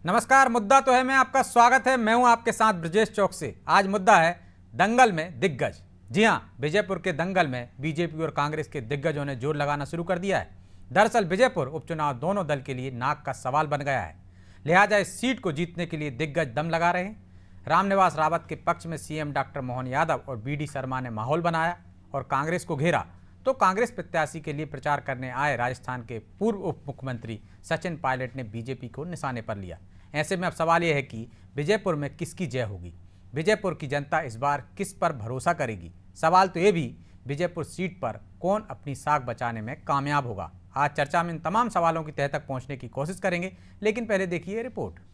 नमस्कार। मुद्दा तो है में आपका स्वागत है। मैं हूं आपके साथ ब्रजेश चौक से। आज मुद्दा है दंगल में दिग्गज। जी हां, विजयपुर के दंगल में बीजेपी और कांग्रेस के दिग्गजों ने जोर लगाना शुरू कर दिया है। दरअसल विजयपुर उपचुनाव दोनों दल के लिए नाक का सवाल बन गया है, लिहाजा इस सीट को जीतने के लिए दिग्गज दम लगा रहे हैं। रामनिवास रावत के पक्ष में सीएम डॉक्टर मोहन यादव और बीडी शर्मा ने माहौल बनाया और कांग्रेस को घेरा, तो कांग्रेस प्रत्याशी के लिए प्रचार करने आए राजस्थान के पूर्व उप मुख्यमंत्री सचिन पायलट ने बीजेपी को निशाने पर लिया। ऐसे में अब सवाल यह है कि विजयपुर में किसकी जय होगी? विजयपुर की जनता इस बार किस पर भरोसा करेगी? सवाल तो ये भी, विजयपुर सीट पर कौन अपनी साख बचाने में कामयाब होगा? आज चर्चा में इन तमाम सवालों की तह तक पहुंचने की कोशिश करेंगे, लेकिन पहले देखिए रिपोर्ट।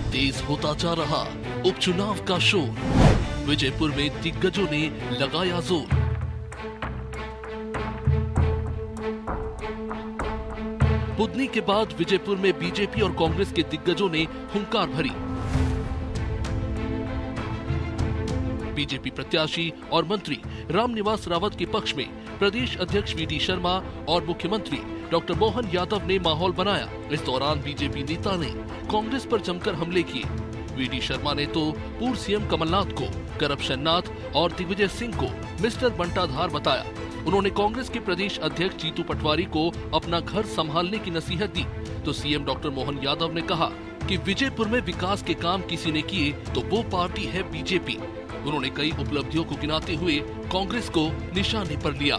तेज होता जा रहा उपचुनाव का शोर। विजयपुर में दिग्गजों ने लगाया जोर। बुधनी के बाद विजयपुर में बीजेपी और कांग्रेस के दिग्गजों ने हुंकार भरी। बीजेपी प्रत्याशी और मंत्री रामनिवास रावत के पक्ष में प्रदेश अध्यक्ष बीडी शर्मा और मुख्यमंत्री डॉक्टर मोहन यादव ने माहौल बनाया। इस दौरान बीजेपी नेता ने कांग्रेस पर जमकर हमले किए। बीडी शर्मा ने तो पूर्व सीएम कमलनाथ को करप्शन नाथ और दिग्विजय सिंह को मिस्टर बंटाधार बताया। उन्होंने कांग्रेस के प्रदेश अध्यक्ष जीतू पटवारी को अपना घर संभालने की नसीहत दी, तो सीएम डॉक्टर मोहन यादव ने कहा कि विजयपुर में विकास के काम किसी ने किए तो वो पार्टी है बीजेपी। उन्होंने कई उपलब्धियों को गिनाते हुए कांग्रेस को निशाने पर लिया।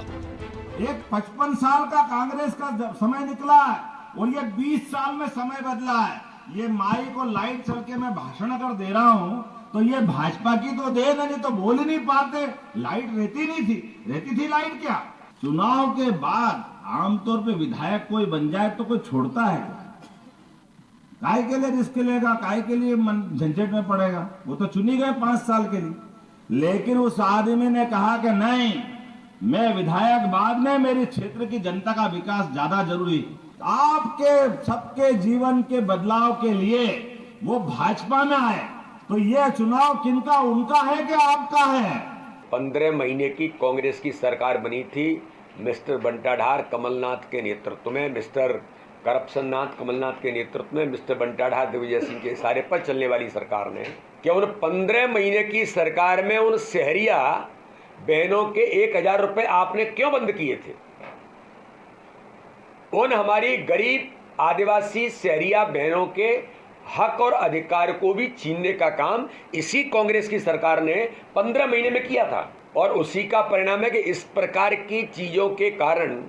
एक 55 साल का कांग्रेस का समय निकला है और ये 20 साल में समय बदला है। ये माइक और लाइट चल के मैं भाषण अगर दे रहा हूँ तो ये भाजपा की तो देन है, नहीं तो बोल ही नहीं पाते। लाइट रहती थी लाइट क्या? चुनाव के बाद आमतौर पे विधायक कोई बन जाए तो कोई छोड़ता है? काय के लिए रिस्क लेगा, काय के लिए झंझट में पड़ेगा? वो तो चुनी गए 5 साल के लिए। लेकिन उस आदमी ने कहा कि नहीं, मैं विधायक बाद में, मेरे क्षेत्र की जनता का विकास ज्यादा जरूरी। आपके सबके जीवन के बदलाव के लिए वो भाजपा में आए, तो यह चुनाव किनका, उनका है कि आपका है? 15 महीने की कांग्रेस की सरकार बनी थी मिस्टर बंटाधार कमलनाथ के नेतृत्व में, मिस्टर करप्शन नाथ कमलनाथ के नेतृत्व में, मिस्टर बंटाधार दिग्विजय सिंह के इशारे पर चलने वाली सरकार ने क्या उन 15 महीने की सरकार में उन शहरिया बहनों के 1000 रुपए आपने क्यों बंद किए थे? उन हमारी गरीब आदिवासी शहरिया बहनों के हक और अधिकार को भी छीनने का काम इसी कांग्रेस की सरकार ने 15 महीने में किया था, और उसी का परिणाम है कि इस प्रकार की चीजों के कारण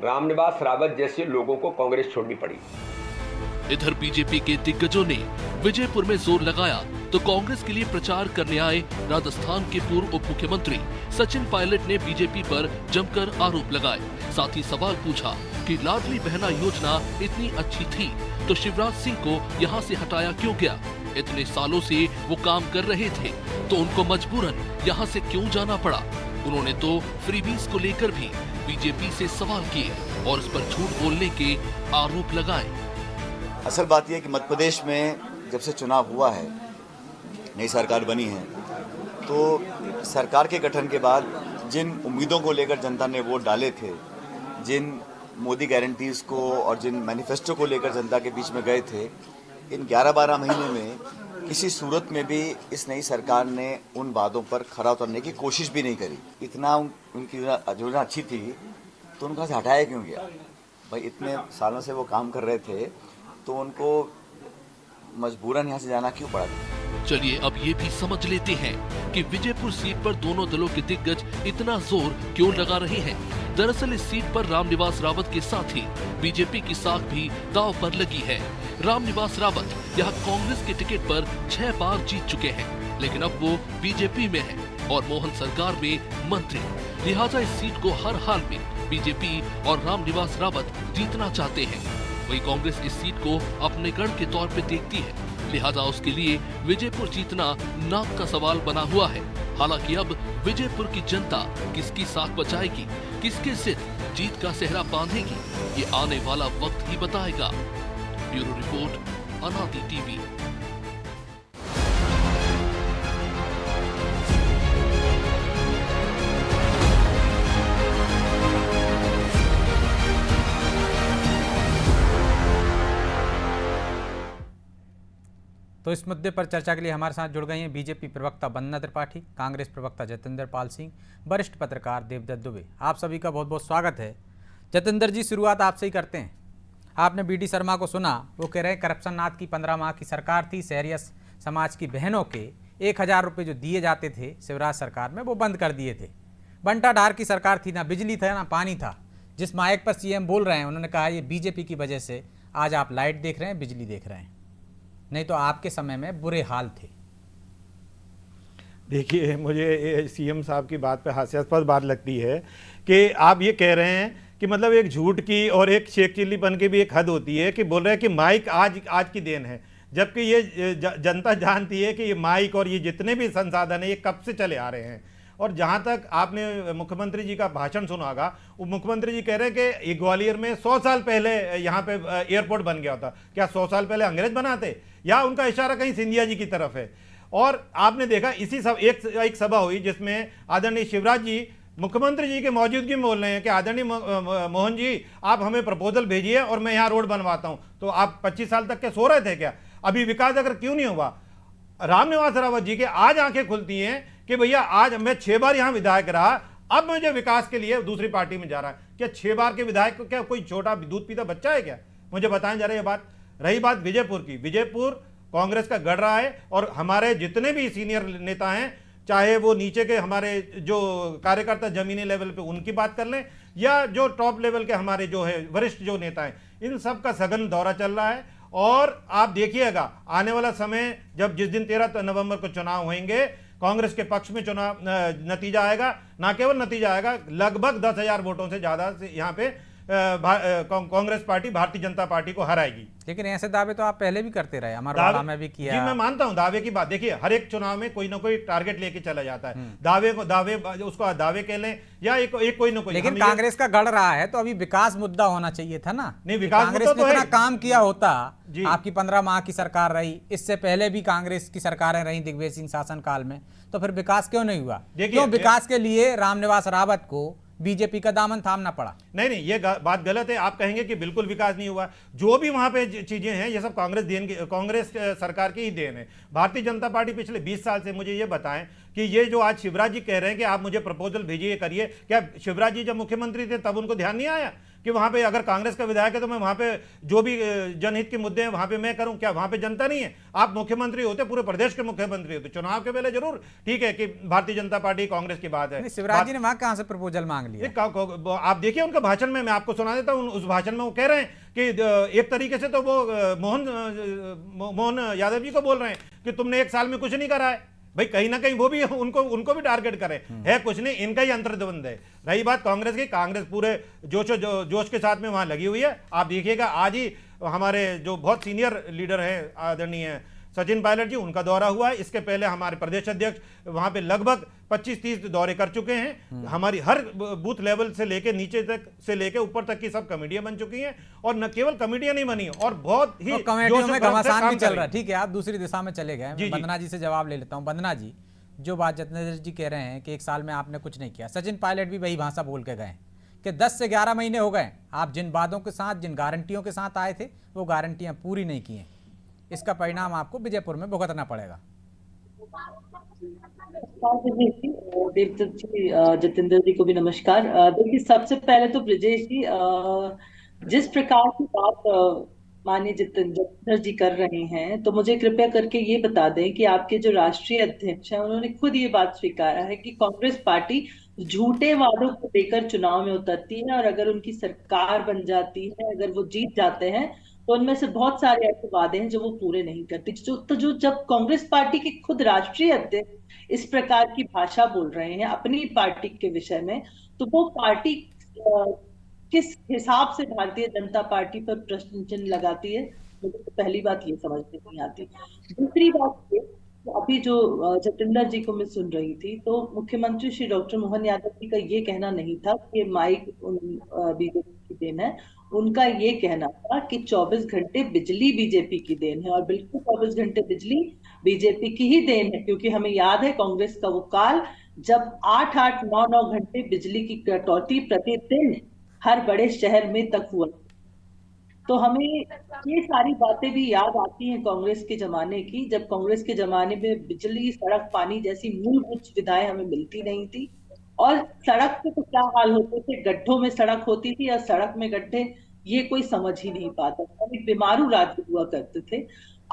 रामनिवास रावत जैसे लोगों को कांग्रेस छोड़नी पड़ी। इधर बीजेपी के दिग्गजों ने विजयपुर में जोर लगाया तो कांग्रेस के लिए प्रचार करने आए राजस्थान के पूर्व उप मुख्यमंत्री सचिन पायलट ने बीजेपी पर जमकर आरोप लगाए। साथ ही सवाल पूछा कि लाडली बहना योजना इतनी अच्छी थी तो शिवराज सिंह को यहां से हटाया क्यों गया? इतने सालों से वो काम कर रहे थे तो उनको मजबूरन यहां से क्यों जाना पड़ा? उन्होंने तो फ्रीबीज को लेकर भी बीजेपी से सवाल किए और इस पर झूठ बोलने के आरोप लगाए। असल बात यह है कि मध्य प्रदेश में जब से चुनाव हुआ है, नई सरकार बनी है, तो सरकार के गठन के बाद जिन उम्मीदों को लेकर जनता ने वोट डाले थे, जिन मोदी गारंटीज को और जिन मैनिफेस्टो को लेकर जनता के बीच में गए थे, इन 11-12 महीने में किसी सूरत में भी इस नई सरकार ने उन वादों पर खरा उतरने की कोशिश भी नहीं करी। इतना उनकी योजना अच्छी थी तो उनका से हटाया क्यों गया? भाई इतने सालों से वो काम कर रहे थे तो उनको मजबूरन यहाँ से जाना क्यों पड़ा? चलिए अब ये भी समझ लेते हैं कि विजयपुर सीट पर दोनों दलों के दिग्गज इतना जोर क्यों लगा रहे हैं। दरअसल इस सीट पर रामनिवास रावत के साथ ही बीजेपी की साख भी दांव पर लगी है। रामनिवास रावत यहाँ कांग्रेस के टिकट पर 6 बार जीत चुके हैं, लेकिन अब वो बीजेपी में है और मोहन सरकार में मंत्री। लिहाजा इस सीट को हर हाल में बीजेपी और रामनिवास रावत जीतना चाहते हैं। वही कांग्रेस इस सीट को अपने गढ़ के तौर पे देखती है, लिहाजा उसके लिए विजयपुर जीतना नाक का सवाल बना हुआ है। हालांकि अब विजयपुर की जनता किसकी साख बचाएगी, किसके सिर जीत का सेहरा बांधेगी, ये आने वाला वक्त ही बताएगा। ब्यूरो रिपोर्ट, अनादि टीवी। तो इस मुद्दे पर चर्चा के लिए हमारे साथ जुड़ गए हैं बीजेपी प्रवक्ता वंदना त्रिपाठी, कांग्रेस प्रवक्ता जतिंदर पाल सिंह, वरिष्ठ पत्रकार देवदत्त दुबे। आप सभी का बहुत बहुत स्वागत है। जतिंदर जी, शुरुआत आपसे ही करते हैं। आपने बीडी शर्मा को सुना, वो कह रहे हैं करप्शन नाथ की 15 माह की सरकार थी, शहरिया समाज की बहनों के 1000 रुपये जो दिए जाते थे शिवराज सरकार में, वो बंद कर दिए थे। बंटाढार की सरकार थी, ना बिजली था ना पानी था। जिस माइक पर सीएम बोल रहे हैं, उन्होंने कहा ये बीजेपी की वजह से आज आप लाइट देख रहे हैं, बिजली देख रहे हैं, नहीं तो आपके समय में बुरे हाल थे। देखिए, मुझे सीएम साहब की बात पे हास्यास्पद बात लगती है कि आप ये कह रहे हैं कि मतलब एक झूठ की और एक शेख चिल्लीपन की भी एक हद होती है कि बोल रहे हैं कि माइक आज की देन है, जबकि ये जनता जानती है कि ये माइक और ये जितने भी संसाधन है ये कब से चले आ रहे हैं। और जहाँ तक आपने मुख्यमंत्री जी का भाषण सुना होगा, वो मुख्यमंत्री जी कह रहे हैं कि ग्वालियर में 100 साल पहले यहाँ पे एयरपोर्ट बन गया था। क्या 100 साल पहले अंग्रेज बनाते? या उनका इशारा कहीं सिंधिया जी की तरफ है? और आपने देखा इसी सब एक सभा हुई जिसमें आदरणीय शिवराज जी मुख्यमंत्री जी के मौजूदगी में बोल रहे हैं कि आदरणीय मोहन जी, आप हमें प्रपोजल भेजिए और मैं यहाँ रोड बनवाता हूँ। तो आप 25 साल तक के सो रहे थे क्या? अभी विकास अगर क्यों नहीं हुआ? रामनिवास रावत जी के आज आंखें खुलती हैं कि भैया आज मैं 6 बार यहाँ विधायक रहा, अब मुझे विकास के लिए दूसरी पार्टी में जा रहा है। क्या 6 बार के विधायक को क्या कोई छोटा दूध पीता बच्चा है क्या? मुझे बताएं जरा ये बात। रही बात विजयपुर की, विजयपुर कांग्रेस का गढ़ रहा है और हमारे जितने भी सीनियर नेता हैं, चाहे वो नीचे के हमारे जो कार्यकर्ता जमीनी लेवल पे उनकी बात कर लें या जो टॉप लेवल के हमारे जो है वरिष्ठ जो नेता हैं, इन सब का सघन दौरा चल रहा है। और आप देखिएगा आने वाला समय जब जिस दिन 13 नवंबर को चुनाव होंगे, कांग्रेस के पक्ष में चुनाव नतीजा आएगा। ना केवल नतीजा आएगा, लगभग 10,000 वोटों से ज्यादा से यहाँ पे कांग्रेस पार्टी भारतीय जनता पार्टी को हराएगी। लेकिन ऐसे दावे तो आप पहले भी करते रहे, अमरवाड़ा में भी किया। जी, मैं मानता हूं दावे की बात। देखिए, हर एक चुनाव में कोई ना कोई टारगेट लेके चला जाता है। उसको दावे कह लें या एक कोई ना कोई। लेकिन कांग्रेस का गढ़ रहा है तो अभी विकास मुद्दा होना चाहिए था ना। नहीं, विकास कांग्रेस मुद्दा ने तो इतना काम किया होता। आपकी 15 माह की सरकार रही, इससे पहले भी कांग्रेस की सरकारें रही दिग्विजय सिंह शासन काल में, तो फिर विकास क्यों नहीं हुआ? क्यों विकास के लिए रामनिवास रावत को बीजेपी का दामन थामना पड़ा? नहीं, ये बात गलत है। आप कहेंगे कि बिल्कुल विकास नहीं हुआ। जो भी वहां पे चीजें हैं ये सब कांग्रेस सरकार की ही देन है। भारतीय जनता पार्टी पिछले 20 साल से, मुझे ये बताएं कि ये जो आज शिवराज जी कह रहे हैं कि आप मुझे प्रपोजल भेजिए, करिए, क्या शिवराज जी जब मुख्यमंत्री थे तब उनको ध्यान नहीं आया कि वहां पे अगर कांग्रेस का विधायक है तो मैं वहां पे जो भी जनहित के मुद्दे हैं वहां पे मैं करूं? क्या वहां पे जनता नहीं है? आप मुख्यमंत्री होते, पूरे प्रदेश के मुख्यमंत्री होते, चुनाव के पहले जरूर ठीक है कि भारतीय जनता पार्टी कांग्रेस की बात है। शिवराज जी ने वहां कहां से प्रपोजल मांग लिया? आप देखिए उनका भाषण में, मैं आपको सुना देता हूं। उस भाषण में वो कह रहे हैं कि एक तरीके से तो वो मोहन यादव जी को बोल रहे हैं कि तुमने 1 साल में कुछ नहीं करा है। भाई कहीं ना कहीं वो भी उनको भी टारगेट करे है, कुछ नहीं, इनका ही अंतर्द्वंद है। रही बात कांग्रेस की, कांग्रेस पूरे जोश के साथ में वहां लगी हुई है। आप देखिएगा आज ही हमारे जो बहुत सीनियर लीडर हैं आदरणीय सचिन पायलट जी, उनका दौरा हुआ है। इसके पहले हमारे प्रदेश अध्यक्ष वहां पे लगभग 25-30 दौरे कर चुके हैं। हमारी हर बूथ लेवल से लेके नीचे तक से लेके ऊपर तक की सब कमेटियां बन चुकी हैं। और न केवल कमेटियां नहीं बनी और बहुत ही कमेटियों में घमासान भी चल रहा है। ठीक है, आप दूसरी दिशा में चले गए। वंदना जी से जवाब ले लेता हूँ। वंदना जी, जो बात जतिंदर जी कह रहे हैं कि 1 साल में आपने कुछ नहीं किया, सचिन पायलट भी वही भाषा बोल के गए कि 10 से 11 महीने हो गए, आप जिन वादों के साथ, जिन गारंटियों के साथ आए थे, वो गारंटियां पूरी नहीं की हैं। इसका परिणाम आपको विजयपुर में भुगतना पड़ेगा। देवदत्त जी, जतिंदर जी को भी नमस्कार। देखिए, सबसे पहले तो ब्रजेश जी, जिस प्रकार की बात माननीय जतिंदर जी कर रहे हैं, तो मुझे कृपया करके ये बता दें कि आपके जो राष्ट्रीय अध्यक्ष हैं उन्होंने खुद ये बात स्वीकारा है कि कांग्रेस पार्टी झूठे वादों को लेकर चुनाव में उतरती है और अगर उनकी सरकार बन जाती है, अगर वो जीत जाते हैं, तो उनमें से बहुत सारे ऐसे वादे हैं जो वो पूरे नहीं करती। जो जब कांग्रेस पार्टी के खुद राष्ट्रीय अध्यक्ष इस प्रकार की भाषा बोल रहे हैं अपनी पार्टी के विषय में, तो वो पार्टी किस हिसाब से भारतीय जनता पार्टी पर प्रश्न चिन्ह लगाती है, मुझे तो पहली बात ये समझ में नहीं आती। दूसरी बात ये अभी जो जतिंदर जी को मैं सुन रही थी, तो मुख्यमंत्री श्री डॉक्टर मोहन यादव जी का ये कहना नहीं था कि ये माइक बीजेपी की देन है। उनका ये कहना था कि 24 घंटे बिजली बीजेपी की देन है, और बिल्कुल 24 घंटे बिजली बीजेपी की ही देन है, क्योंकि हमें याद है कांग्रेस का वो काल जब 8-8, 9-9 घंटे बिजली की कटौती प्रतिदिन हर बड़े शहर में तक हुआ। तो हमें ये सारी बातें भी याद आती हैं कांग्रेस के जमाने की, जब कांग्रेस के जमाने में बिजली, सड़क, पानी जैसी मूलभूत सुविधाएं हमें मिलती नहीं थी। और सड़क पे तो क्या हाल होते थे, गड्ढों में सड़क होती थी, या सड़क में गड्ढे, ये कोई समझ ही नहीं पाता था। हम एक बीमारू राज्य हुआ करते थे।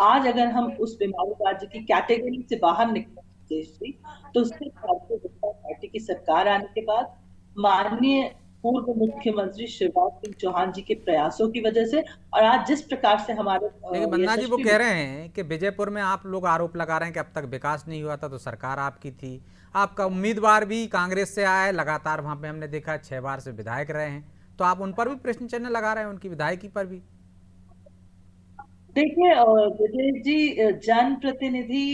आज अगर हम उस बीमारू राज्य की कैटेगरी से बाहर निकले देश से, तो उससे भारतीय जनता पार्टी की सरकार आने के बाद, माननीय पूर्व मुख्यमंत्री शिवराज सिंह चौहान जी के प्रयासों की वजह से, और आज जिस प्रकार से हमारे लेकिन बन्ना जी वो यशस्वी कह रहे हैं कि विजयपुर में आप लोग आरोप लगा रहे हैं कि अब तक विकास नहीं हुआ था, तो सरकार आपकी थी, आपका उम्मीदवार भी कांग्रेस से आया है, लगातार वहां पे हमने देखा 6 बार से विधायक रहे हैं, तो आप उन पर भी प्रश्न चिन्ह लगा रहे हैं, उनकी विधायकी पर भी। देखिए विजय जी, जनप्रतिनिधि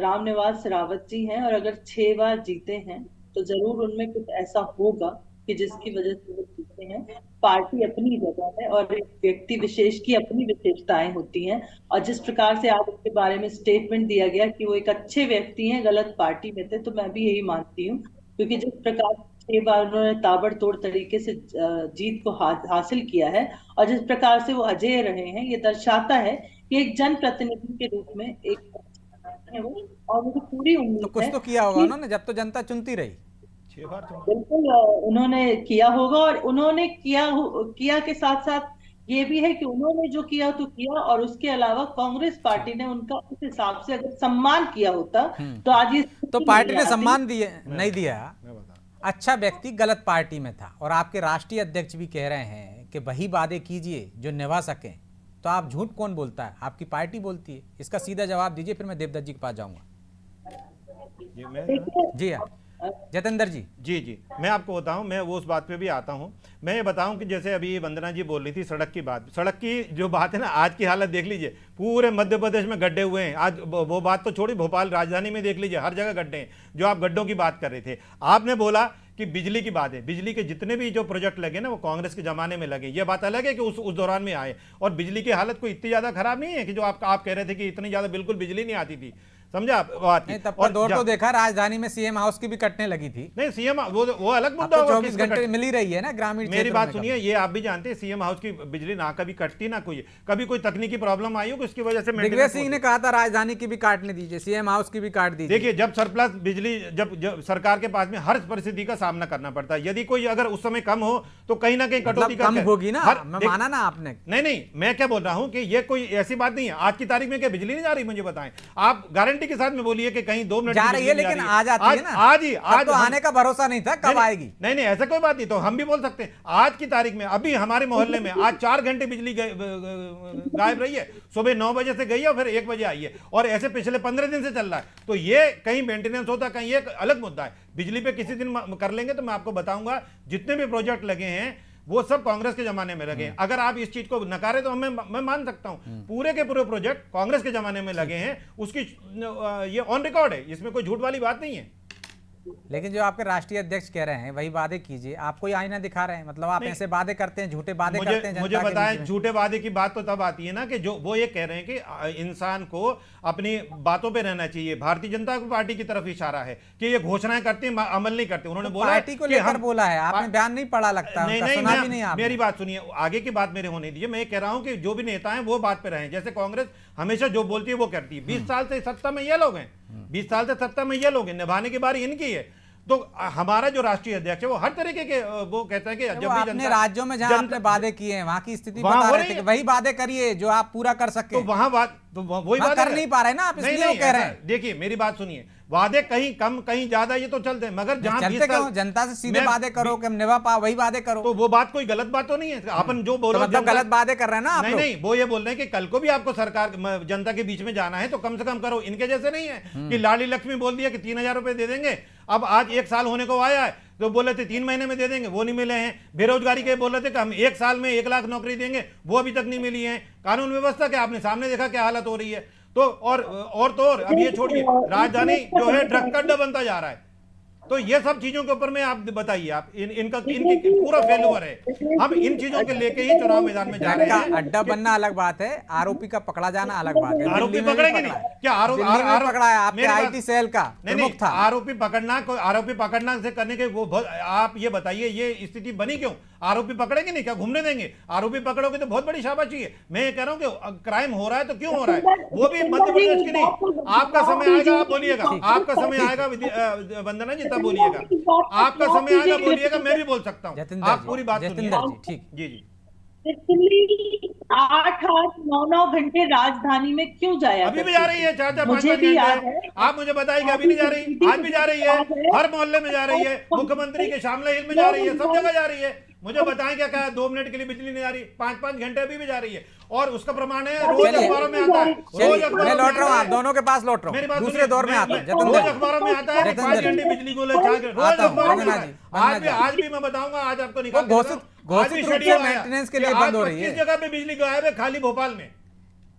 रामनिवास रावत जी हैं, और अगर 6 बार जीते हैं तो जरूर उनमें कुछ ऐसा होगा कि जिसकी वजह से वो जीते हैं। पार्टी अपनी जगह है, और एक व्यक्ति विशेष की अपनी विशेषताएं होती हैं। और जिस प्रकार से आज उनके बारे में स्टेटमेंट दिया गया कि वो एक अच्छे व्यक्ति हैं, गलत पार्टी में थे, तो मैं भी यही मानती हूँ, क्योंकि जिस प्रकार 6 बार उन्होंने ताबड़तोड़ तरीके से जीत को हासिल किया है, और जिस प्रकार से वो अजेय रहे हैं, ये दर्शाता है कि एक जनप्रतिनिधि के रूप में एक है वो। और मुझे पूरी तो उम्मीद कुछ है तो किया होगा कि उन्होंने, जब तो जनता चुनती रही। 6 बार तो बिल्कुल उन्होंने किया होगा, और उन्होंने किया के साथ साथ ये भी है कि उन्होंने जो किया तो किया, और उसके अलावा कांग्रेस पार्टी ने उनका उस हिसाब से अगर सम्मान किया होता तो आज ये तो स्थिति पार्टी नहीं ने आती। सम्मान दिए नहीं दिया। मैं बता अच्छा व्यक्ति गलत पार्टी में था, और आपके राष्ट्रीय अध्यक्ष भी कह रहे हैं कि वही वादे कीजिए जो निभा सकें, तो आप झूठ कौन बोलता है? आपकी पार्टी बोलती है। इसका सीधा जवाब दीजिए, फिर मैं देवदत्त जी के पास जाऊंगा। ये मैं देखिए, जी हाँ, जतेंद्र जी। जी मैं आपको बताऊं, मैं वो उस बात पे भी आता हूं। मैं ये बताऊं कि जैसे अभी ये वंदना जी बोल रही थी सड़क की बात, सड़क की जो बात है ना, आज की हालत देख लीजिए, पूरे मध्य प्रदेश में गड्ढे हुए हैं। आज वो बात तो छोड़ी, भोपाल राजधानी में देख लीजिए, हर जगह गड्ढे हैं। जो आप गड्ढों की बात कर रहे थे, आपने बोला कि बिजली की बात है, बिजली के जितने भी जो प्रोजेक्ट लगे ना वो कांग्रेस के जमाने में लगे। ये बात अलग है कि उस दौरान में आए, और बिजली की हालत कोई इतनी ज्यादा खराब नहीं है कि जो आप कह रहे थे कि इतनी ज्यादा बिल्कुल बिजली नहीं आती थी, समझा आप बात की। नहीं, तब का दौर तो देखा, राजधानी में सीएम हाउस की भी कटने लगी थी। नहीं सीएम वो अलग अब मुद्दा तो होगा, 24 किसका घंटे मिल ही रही है ना ग्रामीण मेरी क्षेत्र बात में सुनिए, ये आप भी जानते हैं सीएम हाउस की बिजली ना कभी कटती ना कभी कोई तकनीकी प्रॉब्लम आई हो उसकी वजह से दिग्विजय maintenance सिंह ने कहा था राजधानी की भी काटने दीजिए, सीएम हाउस की भी काट दीजिए। देखिए, जब सरप्लस बिजली जब सरकार के पास में हर परिस्थिति का सामना करना पड़ता है, यदि कोई अगर उस समय कम हो तो कहीं ना कहीं कटौती मतलब कम होगी ना, मैं देख- माना ना आपने। नहीं, मैं क्या बोल रहा हूं कि ये कोई ऐसी बात नहीं है। आज की तारीख में क्या बिजली नहीं जा रही, मुझे बताएं आप गारंटी के साथ में बोलिए कि कहीं 2 मिनट जा की रही है, बिजली नहीं लेकिन आ आ जाती है ना। आज ही तब तो आने का भरोसा नहीं था कब नहीं, आएगी। नहीं ऐसा कोई बात नहीं, तो हम भी बोल सकते हैं। आज की तारीख में अभी हमारे मोहल्ले में आज 4 घंटे बिजली गायब रही है, सुबह 9 बजे से गई है और फिर 1 बजे आई है, और ऐसे पिछले 15 दिन से चल रहा है। तो ये कहीं मेंटेनेंस होता, कहीं एक अलग मुद्दा है। बिजली पे किसी दिन कर लेंगे तो मैं आपको बताऊंगा, जितने भी प्रोजेक्ट लगे हैं वो सब कांग्रेस के जमाने में लगे हैं। अगर आप इस चीज को नकारे तो मैं मान सकता हूं, पूरे के पूरे प्रोजेक्ट कांग्रेस के जमाने में लगे हैं, उसकी ये ऑन रिकॉर्ड है, इसमें कोई झूठ वाली बात नहीं है। लेकिन जो आपके राष्ट्रीय अध्यक्ष कह रहे हैं वही वादे कीजिए, आप कोई आईना दिखा रहे हैं, मतलब आप ऐसे वादे करते हैं, झूठे वादे करते हैं जनता मुझे के बीच बताएं, में। झूठे वादे की बात तो तब आती है ना कि जो वो ये कह रहे हैं कि इंसान को अपनी बातों पे रहना चाहिए। भारतीय जनता पार्टी की तरफ इशारा है कि ये घोषणाएं करते हैं, अमल नहीं करते। उन्होंने बोला पार्टी को कि लेकर बोला है, आपने बयान नहीं पढ़ा लगता है, उनका सुना भी नहीं आपने। मेरी बात सुनिए, आगे की बात मेरे होने दीजिए। मैं ये कह रहा हूं कि जो भी नेता हैं वो बात पे रहें। जैसे कांग्रेस हमेशा जो बोलती है वो करती है। 20 साल से सत्ता में ये लोग हैं, 20 साल से सत्ता में ये लोग हैं, निभाने की बारी इनकी है। तो हमारा जो राष्ट्रीय अध्यक्ष है वो हर तरीके के वो कहता है कि जब भी अपने राज्यों में जहां आपने वादे किए हैं वहां की स्थिति वहां बता हो रहे रही थे कि है। वही वादे करिए जो आप पूरा कर सके। तो वहां बात तो वही वहां बात कर नहीं पा रहे ना आप, इसलिए वो कह रहे हैं। देखिए मेरी बात सुनिए, वादे कहीं कम कहीं ज्यादा ये तो चलते हैं, मगर जहां चलते 20 साल क्यों? जनता से सीधे वादे करो कि हम निभा पाओ, वही वादे करो। तो वो बात कोई गलत बात तो नहीं है। अपन जो तो बोलो मतलब गलत वादे कर रहे हैं ना आप लोग। नहीं, वो ये बोल रहे हैं कि कल को भी आपको सरकार जनता के बीच में जाना है तो कम से कम करो। इनके जैसे नहीं है कि लाडली लक्ष्मी बोल दिया कि 3000 रुपए दे देंगे, अब आज 1 साल होने को आया है तो बोले थे 3 महीने में दे देंगे, वो नहीं मिले हैं। बेरोजगारी के बोल रहे थे कि हम 1 साल में 1 लाख नौकरी देंगे, वो अभी तक नहीं मिली है। कानून व्यवस्था के आपने सामने देखा क्या हालत हो रही है। तो और तो और अब ये छोड़िए, राजधानी जो है ड्रग का अड्डा बनता जा रहा है। तो ये सब चीजों के ऊपर में आप बताइए, आप इनकी पूरा फेल्यूर है। हम इन चीजों के लेके ही चुनाव मैदान में जा रहे हैं। अड्डा बनना अलग बात है, आरोपी का पकड़ा जाना अलग बात है। आरोपी पकड़ेंगे नहीं क्या? पकड़ा है आपके आईटी सेल का प्रमुख था। आरोपी पकड़ना से करने के वो आप ये बताइए, ये स्थिति बनी क्यों? आरोपी पकड़ेंगे नहीं क्या? घूमने देंगे? आरोपी पकड़ोगे तो बहुत बड़ी शाबाशी है। मैं ये कह रहा हूं कि क्राइम हो रहा है तो क्यों हो रहा है, वो भी मध्य प्रदेश की नहीं। आपका समय आएगा, आप बोलिएगा, आपका समय आएगा वंदना जी, तब बोलिएगा, आपका समय आएगा बोलिएगा, मैं भी बोल सकता हूँ। आप पूरी बात सुनिए। ठीक, जी जी। 8-9 घंटे राजधानी में क्यों जाया? अभी भी जा रही है, 4-5 मुझे भी याद है। आप मुझे बताइए कि अभी नहीं जा रही? आज भी जा रही है, हर मोहल्ले में जा रही है, मुख्यमंत्री के शामला हिल में जा रही है, सब जगह जा रही है। मुझे बताएं क्या 2 मिनट के लिए बिजली नहीं जा रही? 5-5 घंटे अभी भी जा रही है, और उसका प्रमाण है रोज अखबारों में आता है। रोज अखबारों मैं लौट रहा हूँ, आप दोनों के पास लौट रहा हूँ, दूसरे दौर में आता है। रोज अखबारों में आता है 5 घंटे बिजली को रोज अखबारों में आता है। आज भी मैं बताऊंगा, आज आपको निकाल घोषित रूप से मेंटेनेंस के लिए बंद हो रही है। किस जगह पे बिजली गायब है? खाली भोपाल में।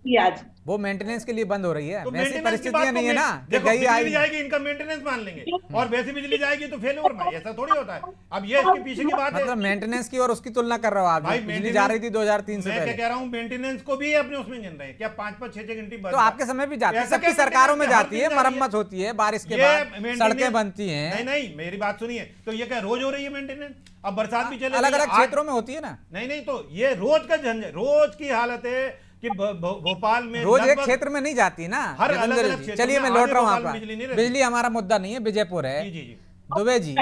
आज वो मेंटेनेंस के लिए बंद हो रही है। तो वैसी परिस्थितियां नहीं है ना, देखो बिजली जाएगी इनका मेंटेनेंस मान लेंगे, और वैसी बिजली जाएगी तो फेल्योर में, ऐसा थोड़ी होता है। अब ये इसके पीछे की बात है। मतलब मेंटेनेंस की और उसकी तुलना कर रहे हो आप? बिजली जा रही थी 2003 से मैं पहले। क्या कह रहा हूँ, मेंटेनेंस को भी अपने उसमें गिन रहे हैं क्या? 5-5, 6-6 घंटे तो आपके समय भी जाती है, सबकी सरकारों में जाती है, मरम्मत होती है, बारिश के बाद सड़कें बनती हैं। नहीं, मेरी बात सुनिए, तो ये क्या रोज हो रही है मेंटेनेंस? अब बरसात भी चले, अलग अलग क्षेत्रों में होती है ना। नहीं, तो ये रोज का झंझट, रोज की हालत है कि भोपाल में रोज एक क्षेत्र में नहीं जाती ना। हर अलग चलिए मैं लौट रहा हूँ आपका, बिजली हमारा मुद्दा नहीं है, विजयपुर है। जी। दुबे जी,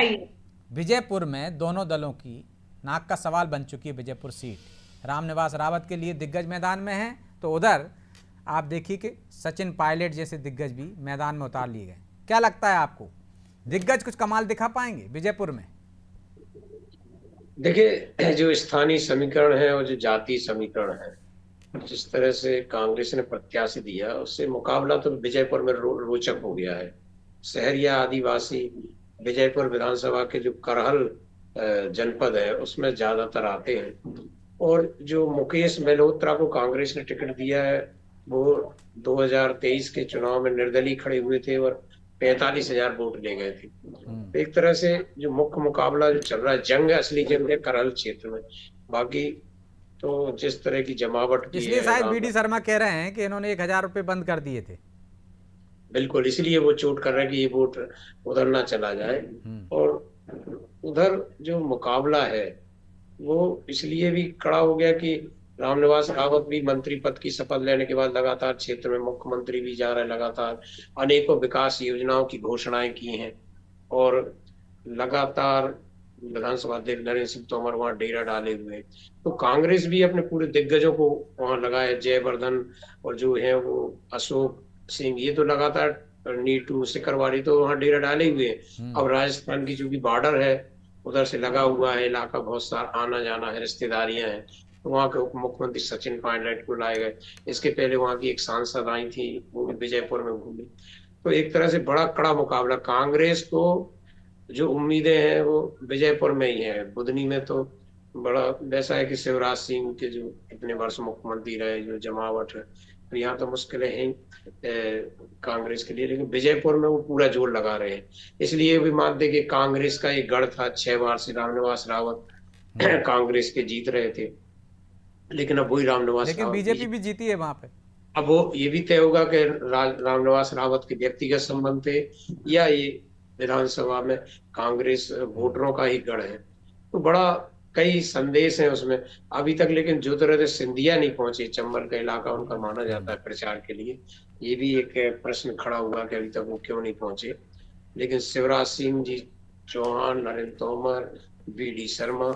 विजयपुर में दोनों दलों की नाक का सवाल बन चुकी है विजयपुर सीट। रामनिवास रावत के लिए दिग्गज मैदान में है, तो उधर आप देखिए कि सचिन पायलट जैसे दिग्गज भी मैदान में उतार लिए गए। क्या लगता है आपको, दिग्गज कुछ कमाल दिखा पाएंगे विजयपुर में? देखिए, जो स्थानीय समीकरण है और जो जातीय समीकरण है, जिस तरह से कांग्रेस ने प्रत्याशी दिया, उससे मुकाबला तो विजयपुर में रोचक हो गया है। शहरिया आदिवासी विजयपुर विधानसभा के जो करहल जनपद है उसमें ज्यादातर आते हैं, और जो मुकेश मेल्होत्रा को कांग्रेस ने टिकट दिया है, वो 2023 के चुनाव में निर्दलीय खड़े हुए थे और 45,000 वोट ले गए थे। तो एक तरह से जो मुख्य मुकाबला जो चल रहा है, जंग असली जंग है करहल क्षेत्र में। बाकी तो जिस तरह की जमावट की, इसलिए शायद बीडी शर्मा कह रहे हैं कि इन्होंने 1,000 रुपए बंद कर दिए थे। बिल्कुल, इसलिए वो चोट कर रहे हैं कि ये वोट उधर ना चला जाए। और उधर जो मुकाबला है वो इसलिए भी कड़ा हो गया कि रामनिवास रावत भी मंत्री पद की शपथ लेने के बाद लगातार क्षेत्र में, मुख्यमंत्री भी जा रहे हैं लगातार, अनेकों विकास योजनाओं की घोषणाएं की हैं, और लगातार विधानसभा अध्यक्ष नरेंद्र सिंह तोमर वहां डेरा डाले हुए। तो कांग्रेस भी अपने पूरे दिग्गजों को वहां लगाए, जयवर्धन और जो है वो अशोक सिंह, ये तो लगातार, नीटू सिकरवारी तो वहां डेरा डाले हुए। अब राजस्थान की जो भी बॉर्डर है उधर से लगा हुआ है इलाका, बहुत सारा आना जाना है, रिश्तेदारियां हैं, तो वहां के उप मुख्यमंत्री सचिन पायलट को लाए गए। इसके पहले वहां की एक सांसद आई थी, वो भी विजयपुर में घूमी। तो एक तरह से बड़ा कड़ा मुकाबला, कांग्रेस को जो उम्मीदें हैं वो विजयपुर में ही है। बुधनी में तो बड़ा वैसा है कि शिवराज सिंह के जो इतने वर्ष मुख्यमंत्री रहे, जो जमावट है, तो यहाँ तो मुश्किलें हैं कांग्रेस के लिए, लेकिन विजयपुर में वो पूरा जोर लगा रहे हैं। इसलिए भी मानते कि कांग्रेस का एक गढ़ था, 6 बार से रामनिवास रावत कांग्रेस के जीत रहे थे, लेकिन अब वही रामनिवास, लेकिन बीजेपी भी जीती है वहां पे। अब वो ये भी तय होगा कि रामनिवास रावत के व्यक्तिगत संबंध थे या ये विधानसभा में कांग्रेस वोटरों का ही गढ़ है। तो बड़ा कई संदेश हैं उसमें अभी तक, लेकिन ज्योतिरादित्य सिंधिया नहीं पहुंचे। चंबल का इलाका उनका माना जाता है प्रचार के लिए, ये भी एक प्रश्न खड़ा हुआ कि अभी तक वो क्यों नहीं पहुंचे। लेकिन शिवराज सिंह जी चौहान, नरेंद्र तोमर, बीडी शर्मा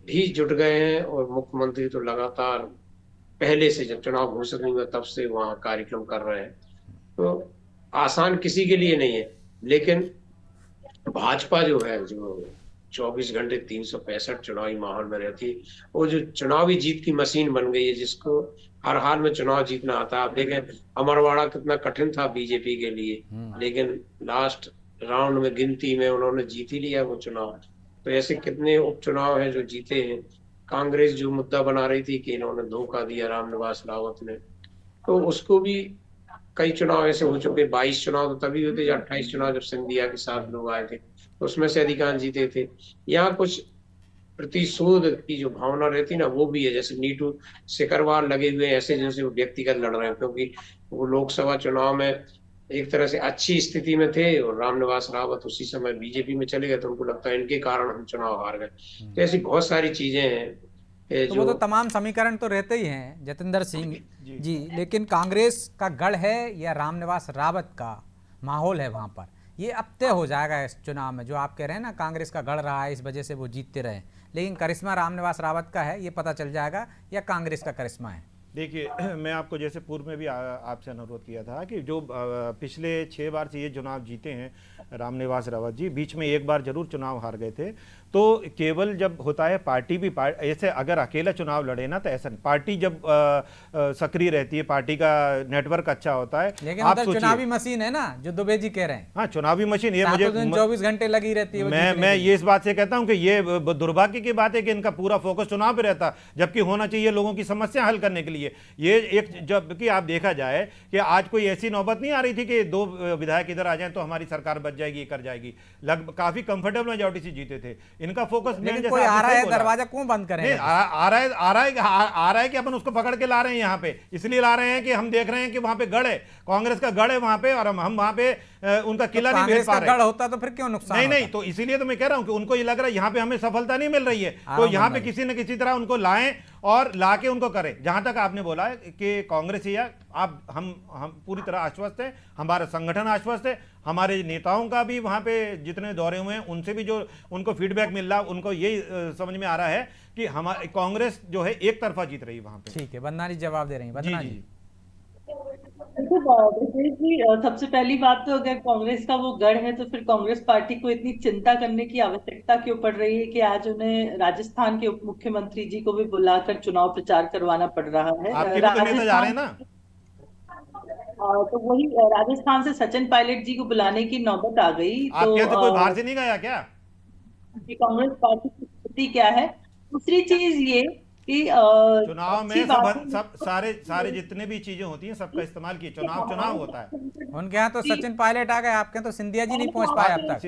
भी जुट गए हैं, और मुख्यमंत्री तो लगातार पहले से जब चुनाव घोषित नहीं हुआ तब से वहां कार्यक्रम कर रहे हैं। तो आसान किसी के लिए नहीं है, लेकिन भाजपा जो है, जो 24 घंटे 365 चुनावी माहौल में रहती है, वो जो चुनावी जीत की मशीन बन गई है, जिसको हर हाल में चुनाव जीतना आता है। आप देखें अमरवाड़ा कितना कठिन था बीजेपी के लिए, लेकिन लास्ट राउंड में गिनती में उन्होंने जीत ही लिया वो चुनाव। तो ऐसे कितने उपचुनाव हैं जो जीते हैं। कांग्रेस जो मुद्दा बना रही थी कि इन्होंने धोखा दिया रामनिवास रावत ने, तो उसको भी कई चुनाव ऐसे हो चुके, 22 चुनाव तो तभी होते जब 28 चुनाव जब सिंधिया के साथ लोग आए थे, तो उसमें से अधिकांश जीते थे। यहाँ कुछ प्रतिशोध की जो भावना रहती ना, वो भी है। जैसे नीटू सिकरवार लगे हुए हैं ऐसे, जैसे वो व्यक्तिगत लड़ रहे हैं, क्योंकि वो लोकसभा चुनाव में एक तरह से अच्छी स्थिति में थे और रामनिवास रावत उसी समय बीजेपी में चले गए, तो उनको लगता है इनके कारण हम चुनाव हार गए। तो ऐसी बहुत सारी चीजें हैं तो वो तो तमाम समीकरण तो रहते ही हैं जतिंदर सिंह जी, लेकिन कांग्रेस का गढ़ है या रामनिवास रावत का माहौल है वहाँ पर, ये अब तय हो जाएगा इस चुनाव में। जो आप कह रहे हैं ना कांग्रेस का गढ़ रहा है, इस वजह से वो जीतते रहे, लेकिन करिश्मा रामनिवास रावत का है, ये पता चल जाएगा, या कांग्रेस का करिश्मा है। देखिए, मैं आपको जैसे पूर्व में भी आपसे अनुरोध किया था कि जो पिछले 6 बार से ये चुनाव जीते हैं रामनिवास रावत जी, बीच में एक बार जरूर चुनाव हार गए थे। तो केवल जब होता है पार्टी भी ऐसे अगर अकेला चुनाव लड़े ना तो ऐसा नहीं, पार्टी जब सक्रिय रहती है, पार्टी का नेटवर्क अच्छा होता है। लेकिन उधर चुनावी मशीन है ना, जो दुबे जी कह रहे हैं। हाँ, चुनावी मशीन, ये मुझे 24 घंटे लगी रहती है। मैं ये इस बात से कहता हूं कि ये दुर्भाग्य की बात है कि इनका पूरा फोकस चुनाव पे रहता, जबकि होना चाहिए लोगों की समस्या हल करने के लिए। ये एक, जबकि आप देखा जाए कि आज कोई ऐसी नौबत नहीं आ रही थी कि 2 विधायक इधर आ जाए तो हमारी सरकार बच जाएगी, ये कर जाएगी। लगभग काफी कंफर्टेबल मेजॉरिटी से जीते थे। इनका फोकस कोई आ रहा है, दरवाजा क्यों बंद करें? आ रहा है कि अपन उसको पकड़ के ला रहे हैं यहाँ पे, इसलिए ला रहे हैं कि हम देख रहे हैं कि वहां पे गढ़ है, कांग्रेस का गढ़ है वहां पे, और हम वहां पे उनका किला नहीं भेज पा रहे। गढ़ होता तो फिर क्यों नुकसान? नहीं, तो इसीलिए तो मैं कह रहा हूं कि उनको ये लग रहा है यहाँ पे हमें सफलता नहीं मिल रही है, तो यहाँ पे किसी न किसी तरह उनको लाएं और लाके उनको करें। जहां तक आपने बोला है कि कांग्रेस या आप, हम पूरी तरह आश्वस्त हैं, हमारा संगठन आश्वस्त है, हमारे नेताओं का भी वहां पे जितने दौरे हुए हैं उनसे भी जो उनको फीडबैक मिल रहा, उनको यही समझ में आ रहा है कि हमारी कांग्रेस जो है एक तरफा जीत रही है वहां पे। ठीक है, वंदना जी जवाब दे रही हैं। वंदना जी, सबसे पहली बात तो अगर कांग्रेस का वो गढ़ है तो फिर कांग्रेस पार्टी को इतनी चिंता करने की आवश्यकता क्यों पड़ रही है कि आज उन्हें राजस्थान के उप मुख्यमंत्री जी को भी बुलाकर चुनाव प्रचार करवाना पड़ रहा है। आपके भी तो नेता जा रहे हैं ना। तो वही राजस्थान से सचिन पायलट जी को बुलाने की नौबत आ गई। तो कोई बाहर से नहीं गया क्या? कांग्रेस पार्टी की स्थिति क्या है? दूसरी चीज ये कि चुनाव में सब सारे जितने भी चीजें होती हैं सबका इस्तेमाल किए, चुनाव होता है। उनके यहाँ तो सचिन पायलट आ गए, आपके यहाँ तो सिंधिया जी नहीं पहुंच पाए अब तक।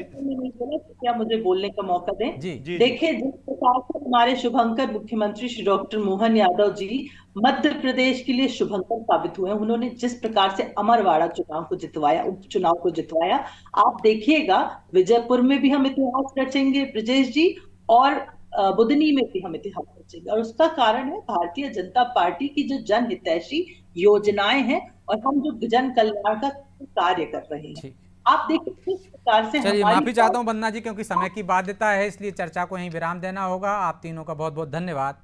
क्या मुझे बोलने का मौका दें? जी। देखिए, जिस प्रकार से हमारे शुभंकर मुख्यमंत्री श्री डॉक्टर मोहन यादव जी मध्य प्रदेश के लिए शुभंकर साबित हुए, उन्होंने जिस प्रकार से अमरवाड़ा चुनाव को जितवाया, उपचुनाव को जितवाया, आप देखिएगा विजयपुर में भी हम इतिहास रचेंगे ब्रजेश जी, और बुधनी में भी हम इतिहास रचेंगे। और उसका कारण है भारतीय जनता पार्टी की जो जनहितैषी योजनाएं हैं और हम जो जन कल्याण का कार्य कर रहे हैं। आप देखिए किस प्रकार से। चलिए, माफी चाहता हूं वंदना जी, क्योंकि समय की बाध्यता है, इसलिए चर्चा को यहीं विराम देना होगा। आप तीनों का बहुत बहुत धन्यवाद।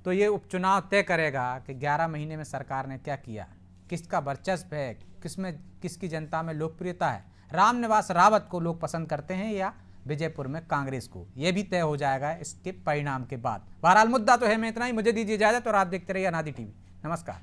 तो ये उपचुनाव तय करेगा कि 11 महीने में सरकार ने क्या किया, किसका वर्चस्व है, किसकी जनता में लोकप्रियता है, रामनिवास रावत को लोग पसंद करते हैं या विजयपुर में कांग्रेस को, यह भी तय हो जाएगा इसके परिणाम के बाद। बहरहाल मुद्दा तो है, मैं इतना ही, मुझे दीजिए इजाजत और आप देखते रहिए अनादि टीवी। नमस्कार।